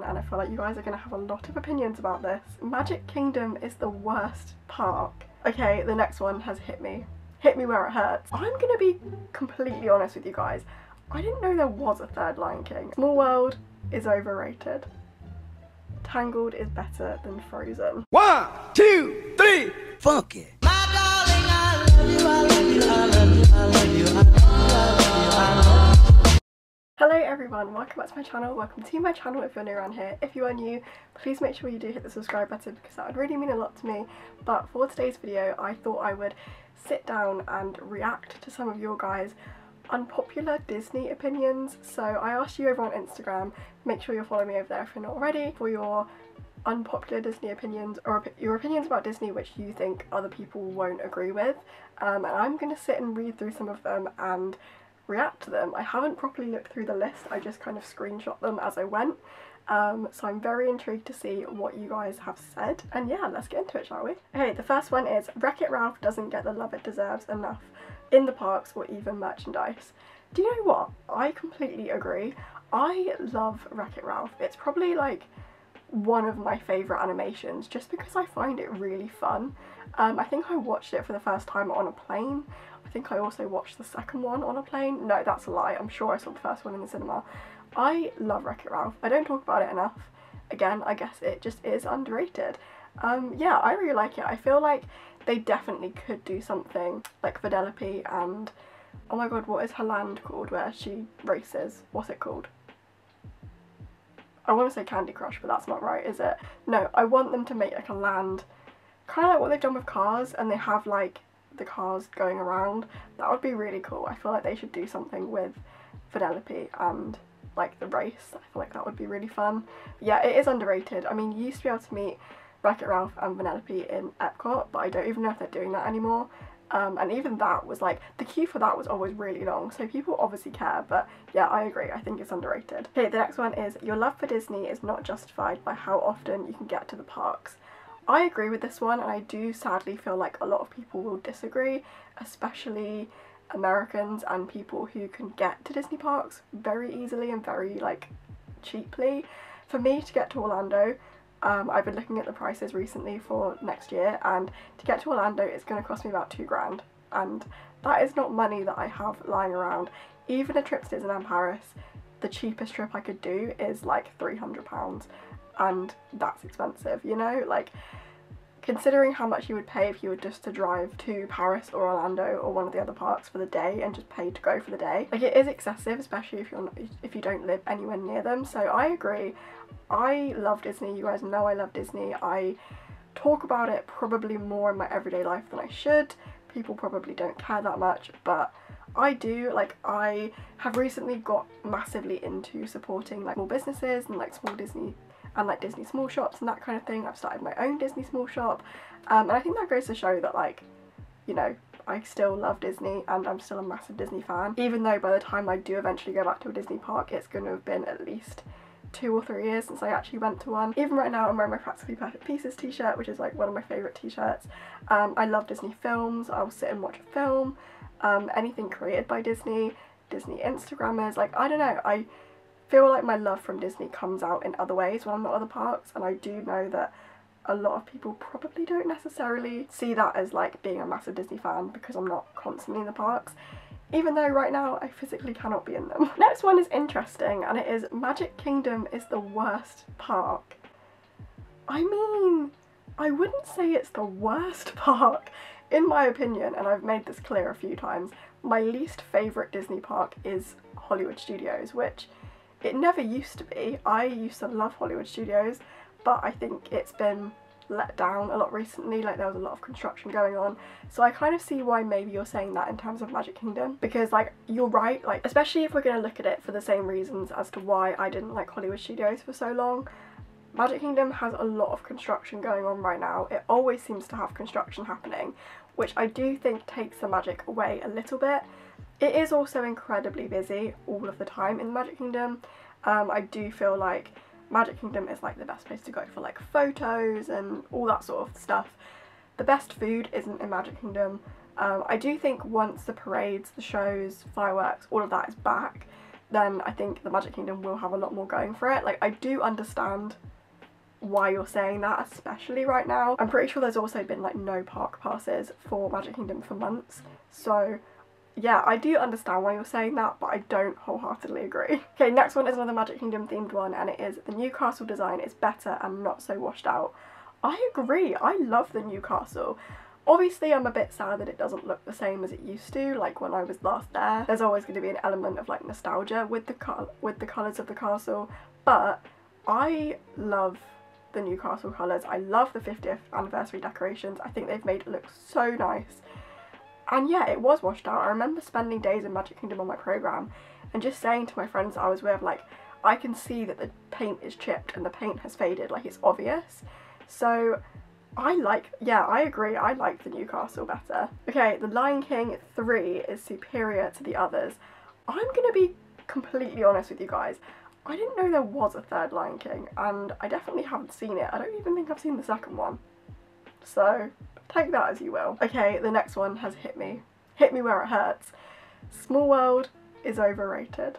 and I feel like you guys are going to have a lot of opinions about this. Magic Kingdom is the worst park. Okay, the next one has hit me where it hurts. I'm going to be completely honest with you guys. I didn't know there was a third Lion King. Small World is overrated. Tangled is better than Frozen. 1, 2, 3, funk it. My darling, I love you, I love you, I love you, I love you, I love you, I love you. Hello everyone, welcome back to my channel. Welcome to my channel if you're new around here. If you are new, please make sure you do hit the subscribe button because that would really mean a lot to me. But for today's video, I thought I would sit down and react to some of your guys' unpopular Disney opinions. So I asked you over on Instagram, make sure you're following me over there if you're not already, for your unpopular Disney opinions or your opinions about Disney which you think other people won't agree with. And I'm going to sit and read through some of them and react to them. I haven't properly looked through the list, I just kind of screenshot them as I went. So I'm very intrigued to see what you guys have said. And yeah, let's get into it, shall we? Okay, the first one is Wreck-It Ralph doesn't get the love it deserves enough in the parks or even merchandise. Do you know what? I completely agree. I love Wreck-It Ralph. It's probably like one of my favourite animations just because I find it really fun. I think I watched it for the first time on a plane. I think I also watched the second one on a plane. No, that's a lie. I'm sure I saw the first one in the cinema. I love Wreck-It Ralph. I don't talk about it enough. Again, I guess it just is underrated. Yeah, I really like it. I feel like they definitely could do something like Vanellope and, oh my god, what is her land called where she races? What's it called? I want to say Candy Crush, but that's not right, is it? No, I want them to make like a land, kind of like what they've done with Cars, and they have like the cars going around. That would be really cool. I feel like they should do something with Vanellope and like the race. I feel like that would be really fun. Yeah, it is underrated. I mean, you used to be able to meet Wreck-It Ralph and Vanellope in Epcot, but I don't even know if they're doing that anymore. And even that was like, the queue for that was always really long, so people obviously care, but yeah, I agree, I think it's underrated. Okay, the next one is, your love for Disney is not justified by how often you can get to the parks. I agree with this one, and I do sadly feel like a lot of people will disagree, especially Americans and people who can get to Disney parks very easily and very like cheaply. For me to get to Orlando, I've been looking at the prices recently for next year, and to get to Orlando it's going to cost me about $2,000, and that is not money that I have lying around. Even a trip to Disneyland Paris, the cheapest trip I could do is like £300, and that's expensive, you know? Like, considering how much you would pay if you were just to drive to Paris or Orlando or one of the other parks for the day and just pay to go for the day, like, it is excessive, especially if you don't live anywhere near them. So I agree. I love Disney. You guys know I love Disney. I talk about it probably more in my everyday life than I should. People probably don't care that much, but I do. Like, I have recently got massively into supporting like small businesses and like small Disney and like Disney small shops and that kind of thing. I've started my own Disney small shop, and I think that goes to show that, like, you know, I still love Disney and I'm still a massive Disney fan, even though by the time I do eventually go back to a Disney park it's going to have been at least 2 or 3 years since I actually went to one. Even right now I'm wearing my Practically Perfect Pieces t-shirt, which is like one of my favourite t-shirts. I love Disney films. I'll sit and watch a film, anything created by Disney, Disney Instagrammers, like, I don't know, I feel like my love from Disney comes out in other ways when I'm not at other parks, and I do know that a lot of people probably don't necessarily see that as like being a massive Disney fan because I'm not constantly in the parks, even though right now I physically cannot be in them. Next one is interesting, and it is Magic Kingdom is the worst park. I mean, I wouldn't say it's the worst park. In my opinion, and I've made this clear a few times, my least favourite Disney park is Hollywood Studios, which it never used to be. I used to love Hollywood Studios, but I think it's been let down a lot recently. Like, there was a lot of construction going on, so I kind of see why maybe you're saying that in terms of Magic Kingdom, because like, you're right, like, especially if we're going to look at it for the same reasons as to why I didn't like Hollywood Studios for so long. Magic Kingdom has a lot of construction going on right now. It always seems to have construction happening, which I do think takes the magic away a little bit. It is also incredibly busy all of the time in Magic Kingdom. I do feel like Magic Kingdom is like the best place to go for like photos and all that sort of stuff. The best food isn't in Magic Kingdom. I do think once the parades, the shows, fireworks, all of that is back, then I think the Magic Kingdom will have a lot more going for it. Like, I do understand why you're saying that, especially right now. I'm pretty sure there's also been like no park passes for Magic Kingdom for months, so yeah, I do understand why you're saying that, but I don't wholeheartedly agree. Okay, next one is another Magic Kingdom themed one, and it is the new castle design is better and not so washed out. I agree, I love the new castle. Obviously I'm a bit sad that it doesn't look the same as it used to, like when I was last there. There's always going to be an element of like nostalgia with the colours of the castle, but I love the new castle colours. I love the 50th anniversary decorations. I think they've made it look so nice. And yeah, it was washed out. I remember spending days in Magic Kingdom on my programme and just saying to my friends I was with, like, I can see that the paint is chipped and the paint has faded, like it's obvious. So I agree, I like the new castle better. Okay, The Lion King 3 is superior to the others. I'm gonna be completely honest with you guys. I didn't know there was a third Lion King, and I definitely haven't seen it. I don't even think I've seen the second one. So take that as you will. Okay, the next one has hit me where it hurts. Small World is overrated.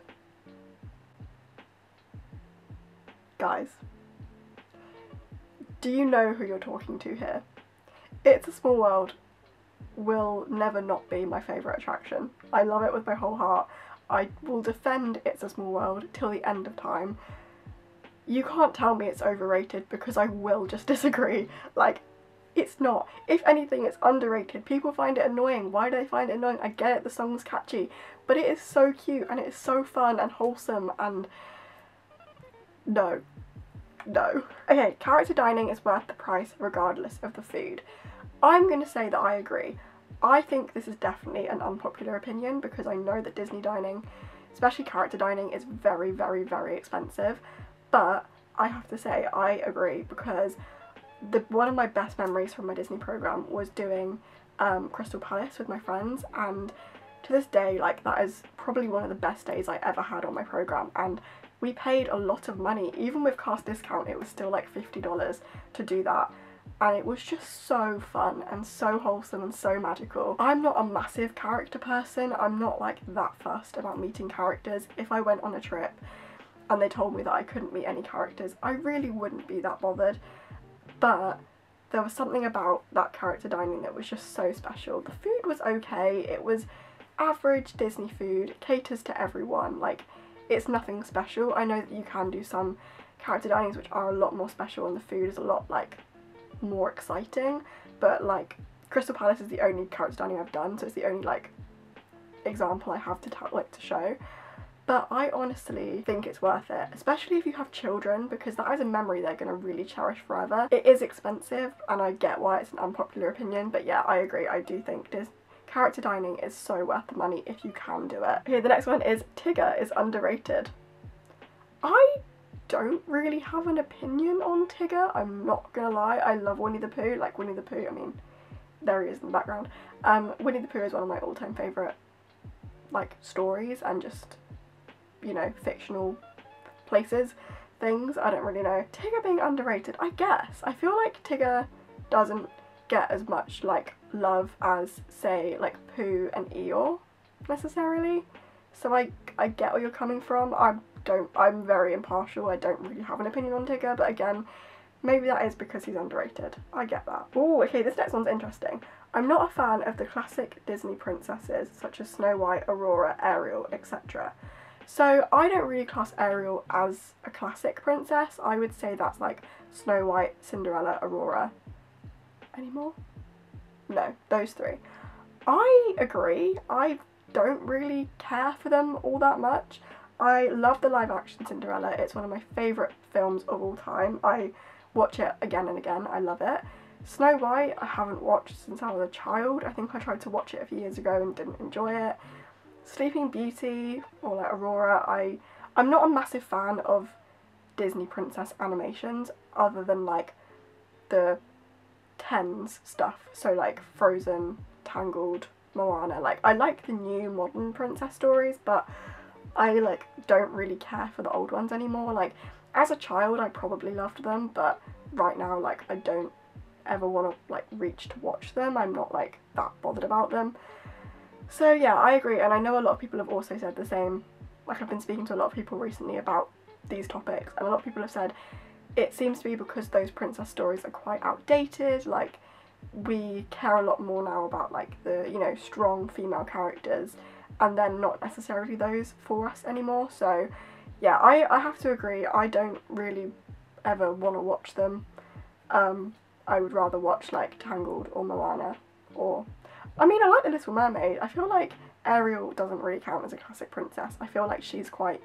Guys, do you know who you're talking to here? It's a Small World will never not be my favourite attraction. I love it with my whole heart. I will defend It's a Small World till the end of time. You can't tell me it's overrated because I will just disagree. Like, it's not. If anything, it's underrated. People find it annoying. Why do they find it annoying? I get it, the song's catchy, but it is so cute and it is so fun and wholesome, and no. Okay, character dining is worth the price regardless of the food. I'm going to say that I agree. I think this is definitely an unpopular opinion because I know that Disney dining, especially character dining, is very, very, very expensive, but I have to say I agree because one of my best memories from my Disney programme was doing Crystal Palace with my friends, and to this day, like, that is probably one of the best days I ever had on my programme, and we paid a lot of money. Even with cast discount, it was still like $50 to do that, and it was just so fun and so wholesome and so magical. I'm not a massive character person. I'm not like that fussed about meeting characters. If I went on a trip and they told me that I couldn't meet any characters, I really wouldn't be that bothered. But there was something about that character dining that was just so special. The food was okay, it was average Disney food, caters to everyone, like, it's nothing special. I know that you can do some character dinings which are a lot more special and the food is a lot, like, more exciting, but like Crystal Palace is the only character dining I've done, so it's the only like example I have to show. But I honestly think it's worth it, especially if you have children, because that is a memory they're going to really cherish forever. It is expensive, and I get why it's an unpopular opinion, but yeah, I agree. I do think character dining is so worth the money if you can do it. Okay, the next one is Tigger Is Underrated. I don't really have an opinion on Tigger, I'm not gonna lie. I love Winnie the Pooh, like Winnie the Pooh, I mean, there he is in the background. Winnie the Pooh is one of my all-time favourite, like, stories and just, you know, fictional places, things, I don't really know. Tigger being underrated, I guess. I feel like Tigger doesn't get as much, like, love as, say, like, Pooh and Eeyore, necessarily. So I get where you're coming from. I'm very impartial, I don't really have an opinion on Tigger, but again, maybe that is because he's underrated. I get that. Oh, okay, this next one's interesting. I'm not a fan of the classic Disney princesses, such as Snow White, Aurora, Ariel, etc. So I don't really class Ariel as a classic princess. I would say that's like Snow White, Cinderella, Aurora. Any more? No, those three. I agree. I don't really care for them all that much. I love the live action Cinderella. It's one of my favourite films of all time. I watch it again and again. I love it. Snow White I haven't watched since I was a child. I think I tried to watch it a few years ago and didn't enjoy it. Sleeping Beauty or like Aurora, I'm not a massive fan of Disney princess animations other than like the tens stuff. So like Frozen, Tangled, Moana. Like, I like the new modern princess stories, but I like don't really care for the old ones anymore. Like, as a child I probably loved them, but right now, like, I don't ever want to like reach to watch them. I'm not like that bothered about them. So yeah, I agree, and I know a lot of people have also said the same like I've been speaking to a lot of people recently about these topics, and a lot of people have said it seems to be because those princess stories are quite outdated, like we care a lot more now about like the, you know, strong female characters, and then not necessarily those for us anymore. So yeah, I have to agree, I don't really ever want to watch them. I would rather watch like Tangled or Moana, or I mean, I like The Little Mermaid. I feel like Ariel doesn't really count as a classic princess. I feel like she's quite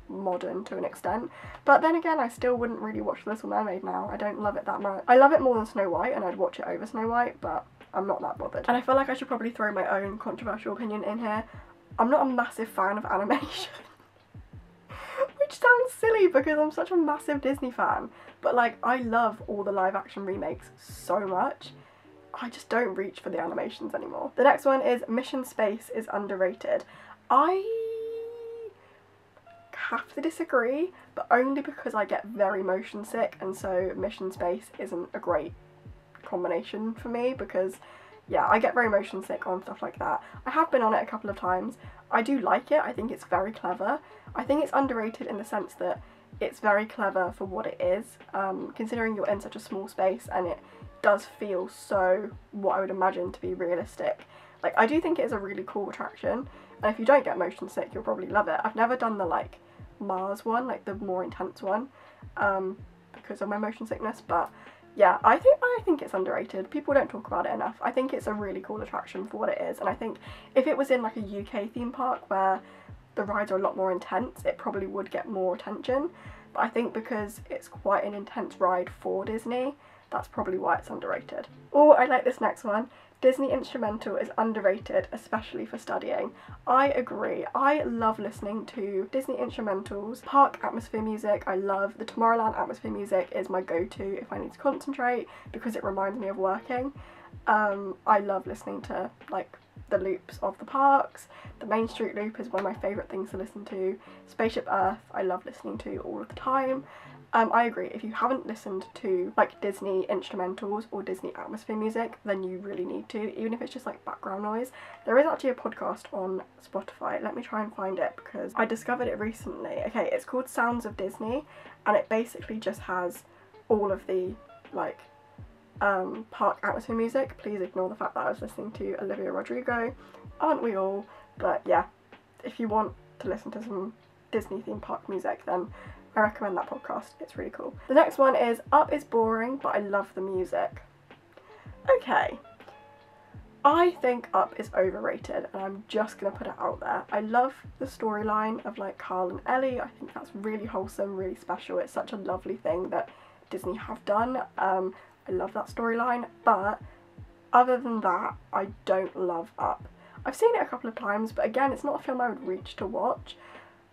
modern to an extent, but then again, I still wouldn't really watch The Little Mermaid now. I don't love it that much. I love it more than Snow White, and I'd watch it over Snow White, but I'm not that bothered. And I feel like I should probably throw my own controversial opinion in here. I'm not a massive fan of animation. Which sounds silly because I'm such a massive Disney fan, but like I love all the live action remakes so much. I just don't reach for the animations anymore. The next one is Mission Space is Underrated. I have to disagree, but only because I get very motion sick, and so Mission Space isn't a great combination for me, because yeah, I get very motion sick on stuff like that. I have been on it a couple of times. I do like it. I think it's very clever. I think it's underrated in the sense that it's very clever for what it is, considering you're in such a small space, and it does feel so what I would imagine to be realistic. Like, I do think it is a really cool attraction, and if you don't get motion sick, you'll probably love it. I've never done the like Mars one, like the more intense one, because of my motion sickness, but yeah, I think it's underrated. People don't talk about it enough. I think it's a really cool attraction for what it is, and I think if it was in like a UK theme park where the rides are a lot more intense, it probably would get more attention. But I think because it's quite an intense ride for Disney, that's probably why it's underrated. Oh, I like this next one. Disney Instrumental is underrated, especially for studying. I agree. I love listening to Disney instrumentals, park atmosphere music. I love the Tomorrowland atmosphere music is my go-to if I need to concentrate because it reminds me of working. I love listening to like the loops of the parks. The Main Street loop is one of my favourite things to listen to. Spaceship Earth I love listening to all of the time. I agree, if you haven't listened to like Disney instrumentals or Disney atmosphere music, then you really need to, even if it's just like background noise. There is actually a podcast on Spotify, let me try and find it because I discovered it recently. Okay, it's called Sounds of Disney, and it basically just has all of the like park atmosphere music. Please ignore the fact that I was listening to Olivia Rodrigo, aren't we all? But yeah, if you want to listen to some Disney theme park music, then I recommend that podcast, it's really cool. The next one is Up is boring, but I love the music. Okay, I think Up is overrated, and I'm just going to put it out there. I love the storyline of like Carl and Ellie. I think that's really wholesome, really special. It's such a lovely thing that Disney have done. I love that storyline, but other than that, I don't love Up. I've seen it a couple of times, but again, it's not a film I would reach to watch.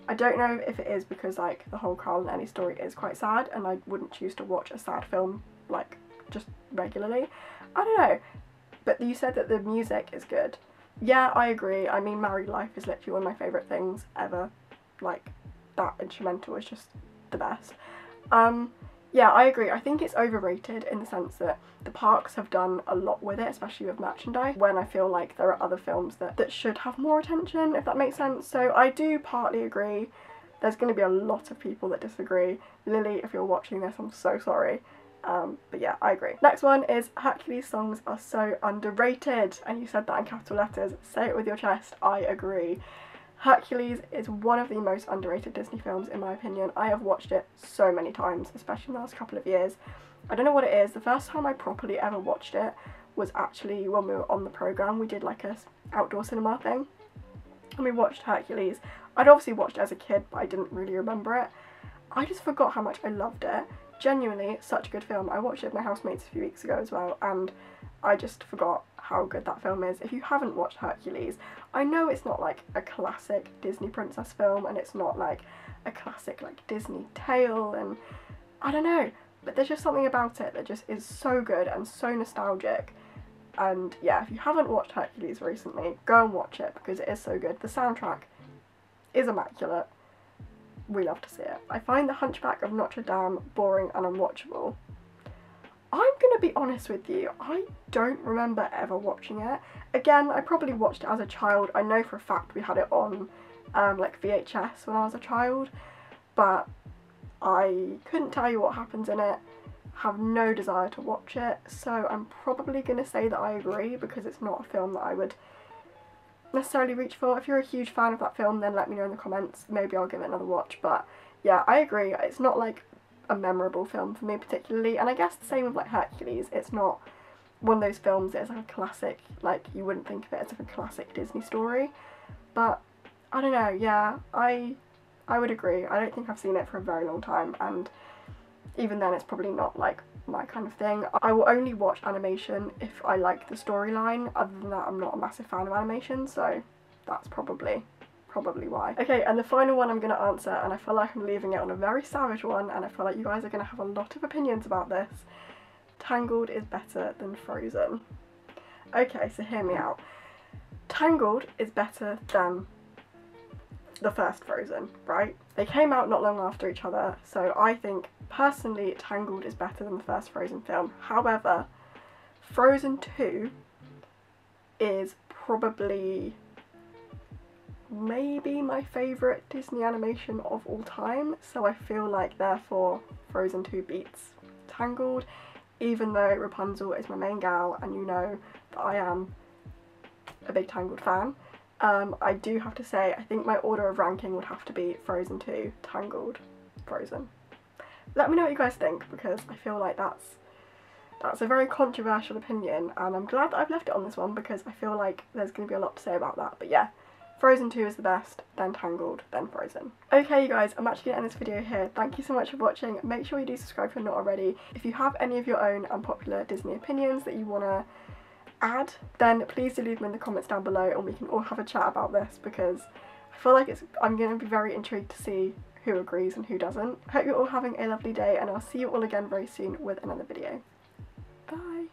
I don't know if it is because like the whole Carl and Ellie story is quite sad, and I wouldn't choose to watch a sad film like just regularly. I don't know, but you said that the music is good. Yeah, I agree. I mean, Married Life is literally one of my favourite things ever. Like, that instrumental is just the best. Yeah, I agree. I think it's overrated in the sense that the parks have done a lot with it, especially with merchandise, when I feel like there are other films that should have more attention, if that makes sense. So I do partly agree. There's going to be a lot of people that disagree. Lily, if you're watching this, I'm so sorry. But yeah, I agree. Next one is Hercules songs are so underrated. And you said that in capital letters. Say it with your chest. I agree. Hercules is one of the most underrated Disney films in my opinion. I have watched it so many times, especially in the last couple of years. I don't know what it is. The first time I properly ever watched it was actually when we were on the programme. We did like a outdoor cinema thing and we watched Hercules. I'd obviously watched it as a kid, but I didn't really remember it. I just forgot how much I loved it. Genuinely, such a good film. I watched it with my housemates a few weeks ago as well, and I just forgot how good that film is. If you haven't watched Hercules, I know it's not like a classic Disney princess film, and it's not like a classic like Disney tale, and I don't know, but there's just something about it that just is so good and so nostalgic. And yeah, if you haven't watched Hercules recently, go and watch it because it is so good. The soundtrack is immaculate. We love to see it. I find The Hunchback of Notre Dame boring and unwatchable. I'm gonna be honest with you, I don't remember ever watching it. Again, I probably watched it as a child. I know for a fact we had it on like VHS when I was a child, but I couldn't tell you what happens in it, have no desire to watch it, so I'm probably going to say that I agree, because it's not a film that I would necessarily reach for. If you're a huge fan of that film, then let me know in the comments, maybe I'll give it another watch. But yeah, I agree, it's not like a memorable film for me particularly, and I guess the same with like Hercules. It's not one of those films that is like a classic, like you wouldn't think of it as like a classic Disney story, but I don't know, yeah, I would agree. I don't think I've seen it for a very long time, and even then it's probably not like my kind of thing. I will only watch animation if I like the storyline. Other than that, I'm not a massive fan of animation, so that's probably why. Okay, and the final one I'm going to answer, and I feel like I'm leaving it on a very savage one, and I feel like you guys are going to have a lot of opinions about this. Tangled is better than Frozen. Okay, so hear me out. Tangled is better than the first Frozen, right? They came out not long after each other, so I think personally Tangled is better than the first Frozen film. However, Frozen 2 is probably maybe my favourite Disney animation of all time, so I feel like therefore Frozen 2 beats Tangled, even though Rapunzel is my main gal and you know that I am a big Tangled fan. I do have to say, I think my order of ranking would have to be Frozen 2, Tangled, Frozen. Let me know what you guys think, because I feel like that's a very controversial opinion, and I'm glad that I've left it on this one, because I feel like there's going to be a lot to say about that. But yeah, Frozen 2 is the best, then Tangled, then Frozen. Okay you guys, I'm actually going to end this video here. Thank you so much for watching. Make sure you do subscribe if you're not already. If you have any of your own unpopular Disney opinions that you want to add, then please do leave them in the comments down below, and we can all have a chat about this, because I feel like I'm going to be very intrigued to see who agrees and who doesn't. Hope you're all having a lovely day, and I'll see you all again very soon with another video. Bye!